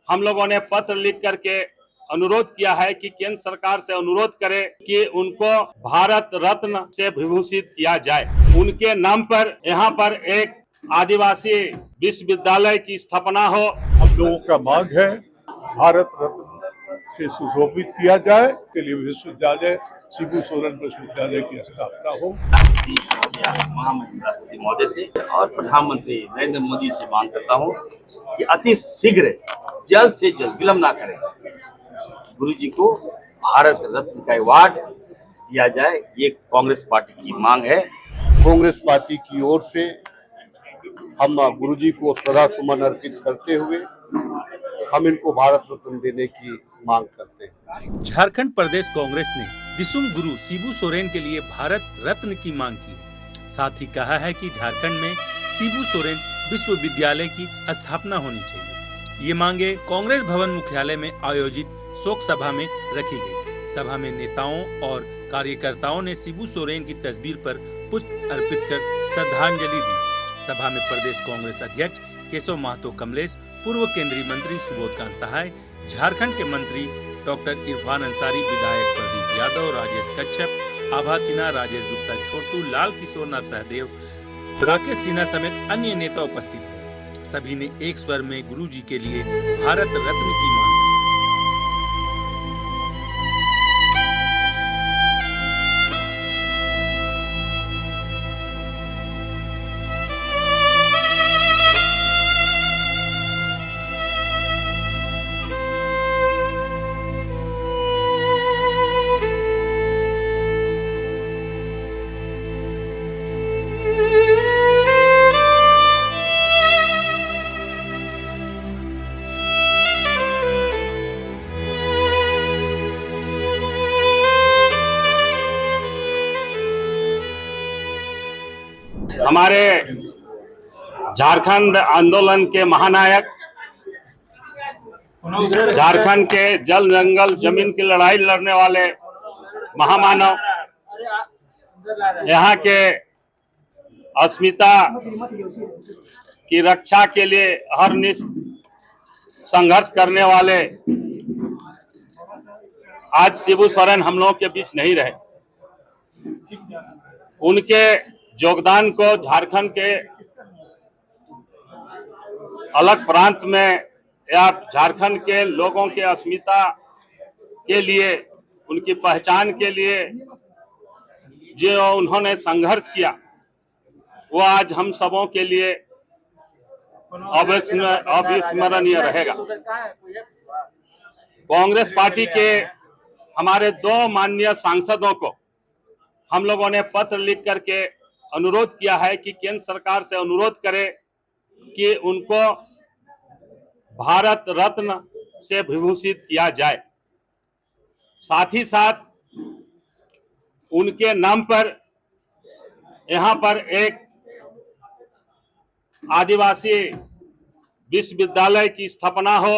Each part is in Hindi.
हम लोगों ने पत्र लिख करके अनुरोध किया है कि केंद्र सरकार से अनुरोध करे कि उनको भारत रत्न से विभूषित किया जाए। उनके नाम पर यहाँ पर एक आदिवासी विश्वविद्यालय की स्थापना हो। हम लोगों का मांग है भारत रत्न से सुशोभित किया जाए, के लिए विश्वविद्यालय शिबू सोरेन विश्वविद्यालय की स्थापना हो। महामहिम महोदय से और प्रधानमंत्री नरेंद्र मोदी से मांग करता हूं कि अति शीघ्र जल्द से जल्द विलंब ना करें, गुरु जी को भारत रत्न का अवार्ड दिया जाए। ये कांग्रेस पार्टी की मांग है। कांग्रेस पार्टी की ओर से हम गुरुजी को श्रद्धा सुमन अर्पित करते हुए हम इनको भारत रत्न देने की मांग करते हैं। झारखंड प्रदेश कांग्रेस ने दिसुम गुरु शिबू सोरेन के लिए भारत रत्न की मांग की है। साथ ही कहा है कि झारखंड में शिबू सोरेन विश्वविद्यालय की स्थापना होनी चाहिए। ये मांगे कांग्रेस भवन मुख्यालय में आयोजित शोक सभा में रखी गई। सभा में नेताओं और कार्यकर्ताओं ने शिबू सोरेन की तस्वीर पर पुष्प अर्पित कर श्रद्धांजलि दी। सभा में प्रदेश कांग्रेस अध्यक्ष केशव महतो कमलेश, पूर्व केंद्रीय मंत्री सुबोधकांत सहाय, झारखंड के मंत्री डॉक्टर इरफान अंसारी, विधायक प्रदीप यादव, राजेश कच्छप, आभा सिन्हा, राजेश गुप्ता, छोटू, लाल किशोर नाथ सहदेव, राकेश सिन्हा समेत अन्य नेता उपस्थित रहे। सभी ने एक स्वर में गुरु जी के लिए भारत रत्न की मांग की। हमारे झारखंड आंदोलन के महानायक, झारखंड के जल जंगल जमीन की लड़ाई लड़ने वाले महामानव, यहाँ के अस्मिता की रक्षा के लिए हरनिश संघर्ष करने वाले आज शिबू सोरेन हम लोगों के बीच नहीं रहे। उनके योगदान को झारखंड के अलग प्रांत में या झारखंड के लोगों के अस्मिता के लिए, उनकी पहचान के लिए जो उन्होंने संघर्ष किया, वो आज हम सबों के लिए अविस्मरणीय रहेगा। कांग्रेस पार्टी के हमारे दो माननीय सांसदों को हम लोगों ने पत्र लिख करके अनुरोध किया है कि केंद्र सरकार से अनुरोध करे कि उनको भारत रत्न से विभूषित किया जाए। साथ ही साथ उनके नाम पर यहाँ पर एक आदिवासी विश्वविद्यालय की स्थापना हो।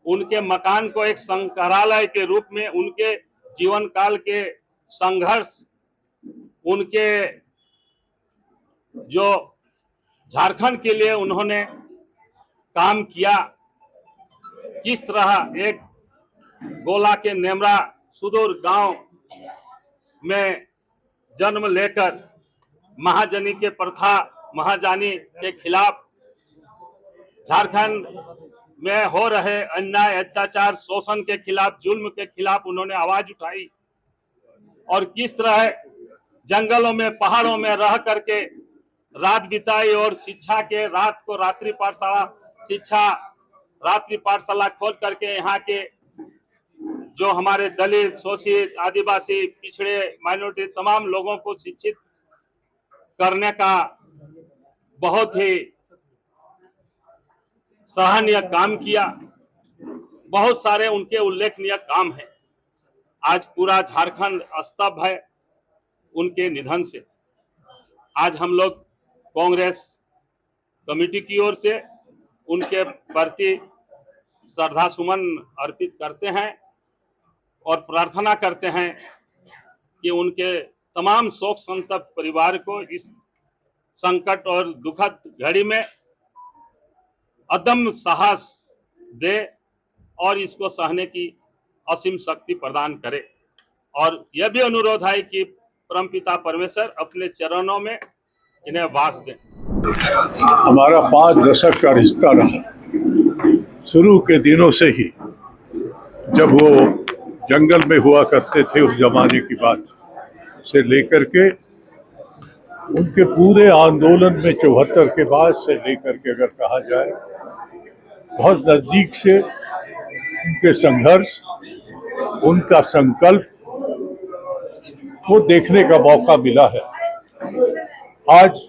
उनके मकान को एक संग्रहालय के रूप में उनके जीवन काल के संघर्ष, उनके जो झारखंड के लिए उन्होंने काम किया, किस तरह एक गोला के नेमरा सुदूर गांव में जन्म लेकर महाजनी के प्रथा, महाजानी के खिलाफ, झारखंड में हो रहे अन्याय, अत्याचार, शोषण के खिलाफ, जुल्म के खिलाफ उन्होंने आवाज उठाई और किस तरह जंगलों में, पहाड़ों में रह करके रात बिताई और शिक्षा के रात को रात्रि पाठशाला, शिक्षा रात्रि पाठशाला खोल करके यहाँ के जो हमारे दलित, शोषित, आदिवासी, पिछड़े, माइनॉरिटी तमाम लोगों को शिक्षित करने का बहुत ही सराहनीय काम किया। बहुत सारे उनके उल्लेखनीय काम हैं। आज पूरा झारखंड स्तब्ध है उनके निधन से। आज हम लोग कांग्रेस कमेटी की ओर से उनके प्रति श्रद्धा सुमन अर्पित करते हैं और प्रार्थना करते हैं कि उनके तमाम शोक संतप्त परिवार को इस संकट और दुखद घड़ी में अदम्य साहस दे और इसको सहने की असीम शक्ति प्रदान करे। और यह भी अनुरोध है कि परमपिता परमेश्वर अपने चरणों में इन्हें वास दें। हमारा 5 दशक का रिश्ता रहा, शुरू के दिनों से ही, जब वो जंगल में हुआ करते थे उस जमाने की बात से लेकर के उनके पूरे आंदोलन में 74 के बाद से लेकर के अगर कहा जाए, बहुत नजदीक से उनके संघर्ष, उनका संकल्प वो देखने का मौका मिला है। आज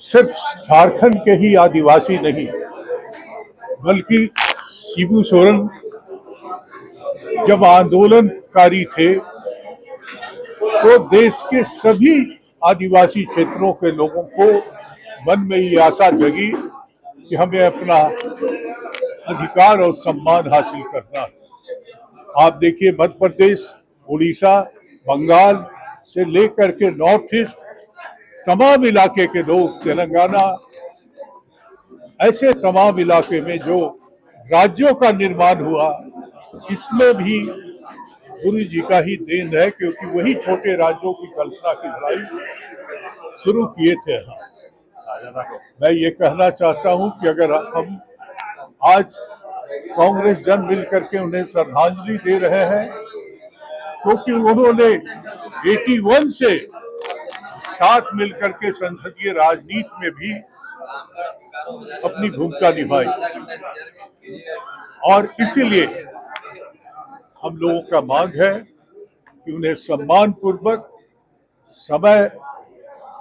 सिर्फ झारखंड के ही आदिवासी नहीं, बल्कि शिबू सोरेन जब आंदोलनकारी थे तो देश के सभी आदिवासी क्षेत्रों के लोगों को मन में ये आशा जगी कि हमें अपना अधिकार और सम्मान हासिल करना है। आप देखिए, मध्य प्रदेश, उड़ीसा, बंगाल से लेकर के नॉर्थ ईस्ट तमाम इलाके के लोग, तेलंगाना, ऐसे तमाम इलाके में जो राज्यों का निर्माण हुआ, इसमें भी गुरु जी का ही देन है, क्योंकि वही छोटे राज्यों की कल्पना की लड़ाई शुरू किए थे। मैं ये कहना चाहता हूं कि अगर हम आज कांग्रेस जन मिलकर के उन्हें श्रद्धांजलि दे रहे हैं, क्योंकि उन्होंने 81 से साथ मिलकर के संसदीय राजनीति में भी अपनी भूमिका निभाई, और इसीलिए हम लोगों का मांग है कि उन्हें सम्मान पूर्वक समय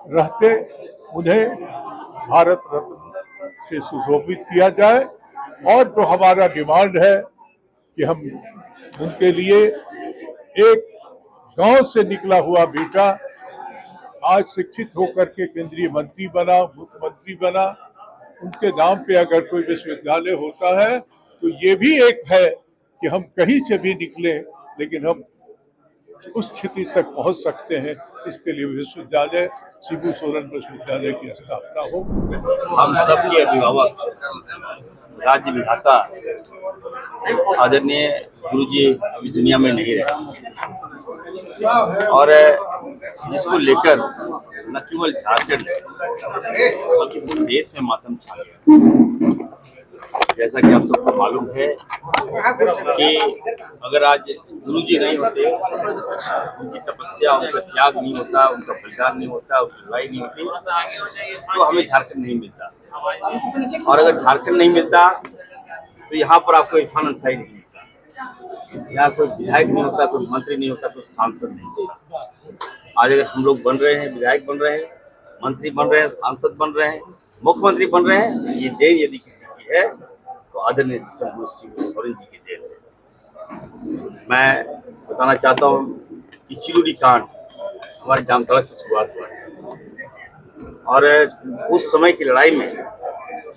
रहते उन्हें भारत रत्न से सुशोभित किया जाए। और जो हमारा डिमांड है कि हम उनके लिए एक गांव से निकला हुआ बेटा आज शिक्षित होकर के केंद्रीय मंत्री बना, मुख्यमंत्री बना, उनके नाम पे अगर कोई विश्वविद्यालय होता है तो ये भी एक है कि हम कहीं से भी निकले लेकिन हम उस स्थिति तक पहुंच सकते हैं। इसके लिए विश्वविद्यालय, शिबू सोरेन विश्वविद्यालय की स्थापना हो। हम सबके अभिभावक, राज्य विधाता आदरणीय गुरुजी अभी दुनिया में नहीं रहे, और जिसको लेकर न केवल झारखंड बल्कि पूरे देश में मातम छा गया। जैसा कि आप सबको मालूम है कि अगर आज गुरुजी नहीं होते, उनकी तपस्या, उनका त्याग नहीं होता, उनका बलिदान नहीं होता, उनकी लड़ाई नहीं होती, तो हमें झारखंड नहीं मिलता। और अगर झारखंड नहीं मिलता तो यहाँ पर आपको इरफान अंसारी नहीं मिलता, यहाँ कोई विधायक नहीं होता, कोई मंत्री नहीं होता, कोई सांसद नहीं होता। आज अगर हम लोग बन रहे हैं, विधायक बन रहे हैं, मंत्री बन रहे हैं, सांसद बन रहे हैं, मुख्यमंत्री बन रहे हैं, ये देन यदि किसी की है तो आदरणीय शिबू सोरेन जी की देन है। मैं बताना चाहता हूँ कि चिलूरी कांड हमारे जामताड़ा से शुरुआत हुआ है, और उस समय की लड़ाई में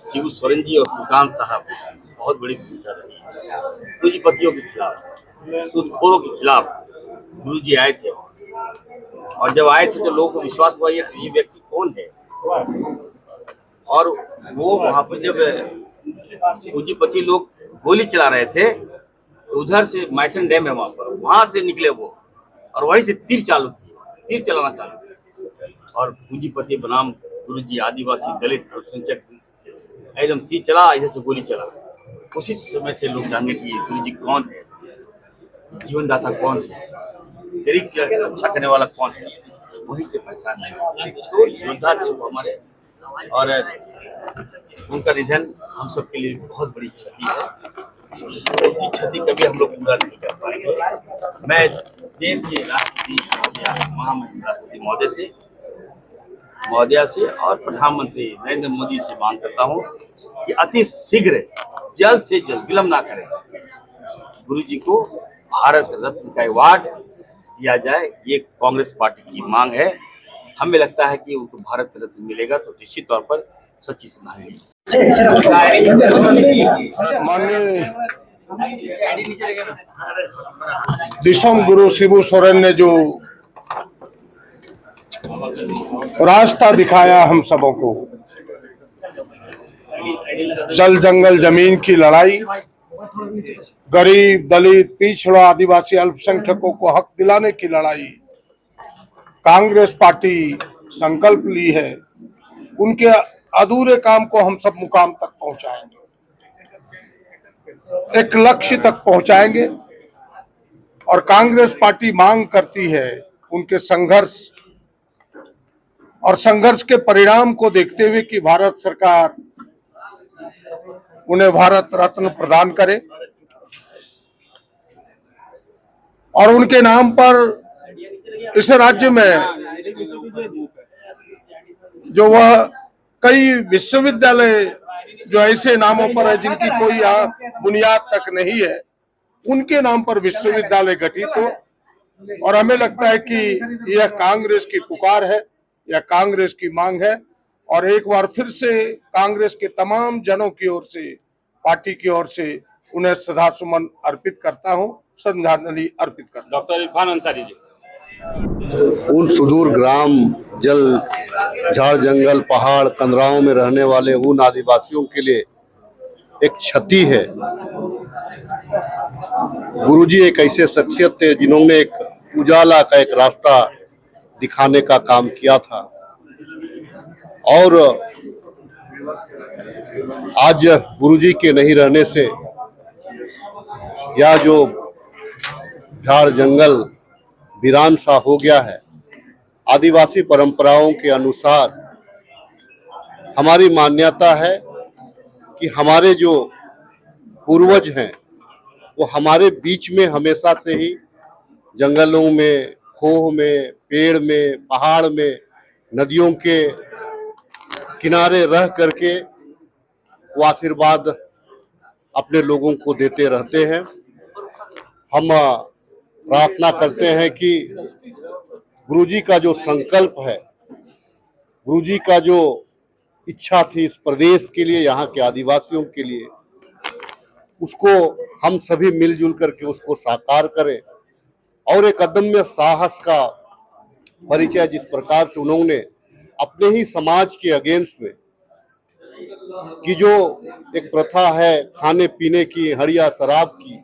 शिबू सोरेन जी और फुरकान साहब बहुत बड़ी भूमिका रही है। पूंजीपतियों के खिलाफ, सूदखोरों के खिलाफ गुरु जी आए थे, और जब आए थे तो लोगों को विश्वास हुआ ये व्यक्ति कौन है। और वो वहाँ पर जब पूंजीपति लोग गोली चला रहे थे तो उधर से मैथन डैम है वहाँ से निकले वो, और वहीं से तीर चलाना चालू किया। और पूंजीपति बनाम गुरुजी आदिवासी दलित अल्पसंख्यक एकदम तीर चला, ऐसे से गोली चला। उसी समय से लोग जाने कि गुरुजी कौन है, जीवनदाता कौन है, गरीब की रक्षा करने वाला कौन है, वहीं से पहचान नहीं। तो योद्धा थे वो हमारे, और उनका निधन हम सबके लिए बहुत बड़ी क्षति है। उनकी क्षति कभी हम लोग पूरा नहीं कर पाएंगे। मैं देश के राष्ट्रपति महामहिम राष्ट्रपति महोदया से और प्रधानमंत्री नरेंद्र मोदी से मांग करता हूं कि अति शीघ्र, जल्द से जल्द, विलंब ना करें, गुरु जी को भारत रत्न का अवार्ड दिया जाए। ये कांग्रेस पार्टी की मांग है। हमें लगता है कि उनको भारत रत्न मिलेगा तो निश्चित तौर पर सच्ची श्रद्धांजलि। माननीय दिसम गुरु शिबू सोरेन ने जो रास्ता दिखाया हम सबों को, जल जंगल जमीन की लड़ाई, गरीब दलित पिछड़ा आदिवासी अल्पसंख्यकों को हक दिलाने की लड़ाई कांग्रेस पार्टी संकल्प ली है। उनके अधूरे काम को हम सब मुकाम तक पहुंचाएंगे, एक लक्ष्य तक पहुंचाएंगे। और कांग्रेस पार्टी मांग करती है उनके संघर्ष और संघर्ष के परिणाम को देखते हुए कि भारत सरकार उन्हें भारत रत्न प्रदान करे और उनके नाम पर इस राज्य में जो वह कई विश्वविद्यालय जो ऐसे नामों पर है जिनकी कोई यहाँ बुनियाद तक नहीं है, उनके नाम पर विश्वविद्यालय गठित हो। और हमें लगता है कि यह कांग्रेस की पुकार है, यह कांग्रेस की मांग है। और एक बार फिर से कांग्रेस के तमाम जनों की ओर से, पार्टी की ओर से उन्हें श्रद्धा सुमन अर्पित करता हूं, श्रद्धांजलि अर्पित करता हूं। डॉक्टर इरफान अंसारी जी, उन सुदूर ग्राम, जल, झाड़ जंगल, पहाड़, कंदराओं में रहने वाले उन आदिवासियों के लिए एक क्षति है। गुरुजी एक ऐसे शख्सियत थे जिन्होंने एक उजाला का एक रास्ता दिखाने का काम किया था। और आज गुरुजी के नहीं रहने से यह जो झाड़ जंगल वीरान सा हो गया है। आदिवासी परंपराओं के अनुसार हमारी मान्यता है कि हमारे जो पूर्वज हैं वो हमारे बीच में हमेशा से ही जंगलों में, खोह में, पेड़ में, पहाड़ में, नदियों के किनारे रह करके वो आशीर्वाद अपने लोगों को देते रहते हैं। हम प्रार्थना करते हैं कि गुरुजी का जो संकल्प है, गुरुजी का जो इच्छा थी इस प्रदेश के लिए, यहाँ के आदिवासियों के लिए, उसको हम सभी मिलजुल करके उसको साकार करें। और एक अदम्य साहस का परिचय जिस प्रकार से उन्होंने अपने ही समाज के अगेंस्ट में कि जो एक प्रथा है खाने पीने की, हड़िया शराब की,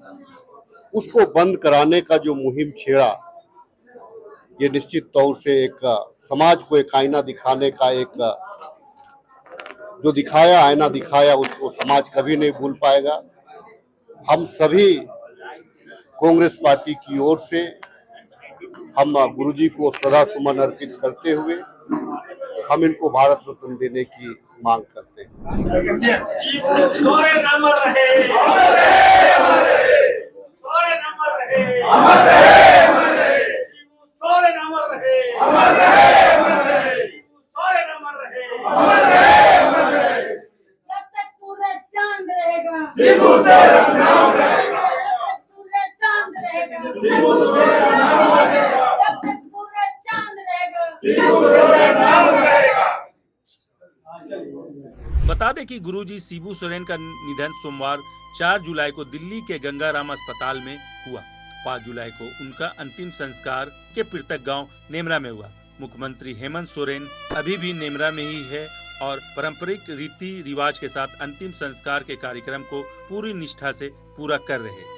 उसको बंद कराने का जो मुहिम छेड़ा, ये निश्चित तौर से एक समाज को एक आईना दिखाने का एक जो दिखाया, आईना दिखाया, उसको समाज कभी नहीं भूल पाएगा। हम सभी कांग्रेस पार्टी की ओर से हम गुरुजी को श्रद्धा सुमन अर्पित करते हुए हम इनको भारत रत्न देने की मांग करते हैं। बता दें कि गुरुजी शिबू सोरेन का निधन सोमवार 4 जुलाई को दिल्ली के गंगाराम अस्पताल में हुआ। 5 जुलाई को उनका अंतिम संस्कार के पृथक गांव नेमरा में हुआ। मुख्यमंत्री हेमंत सोरेन अभी भी नेमरा में ही है और पारंपरिक रीति रिवाज के साथ अंतिम संस्कार के कार्यक्रम को पूरी निष्ठा से पूरा कर रहे हैं।